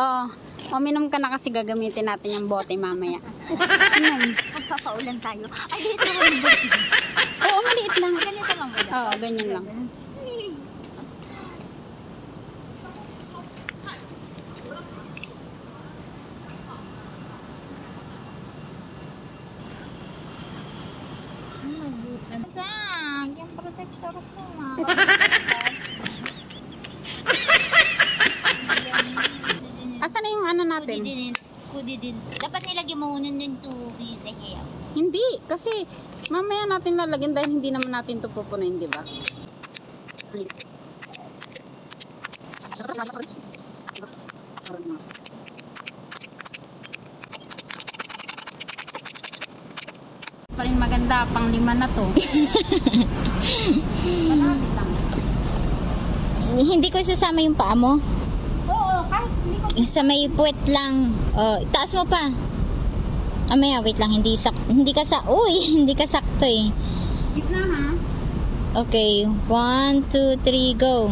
Oh, uminom ka na kasi gagamitin natin yung bote mamaya. Magpapaulan tayo. Ay, dito naman yung bote. Oo, maliit lang. Ganito lang ba? Oo, ganyan lang. Saan? Yung protector ko nga. Asan na yung ano natin? Kudi din. Dapat nilagyan mo nun yung tubig. Kaya. Hindi, kasi mamaya natin lalagyan dahil hindi naman natin ito pupunuin, di ba? Pa rin maganda, pang 5 na to. Marami lang. Hindi ko isasama yung paa mo. Oo, kahit hindi ko. Sa may puwet lang. Oh, taas mo pa. Amaya, wait lang. Hindi ka hindi ka sakto eh. Gitna ha? Okay. 1, 2, 3, go.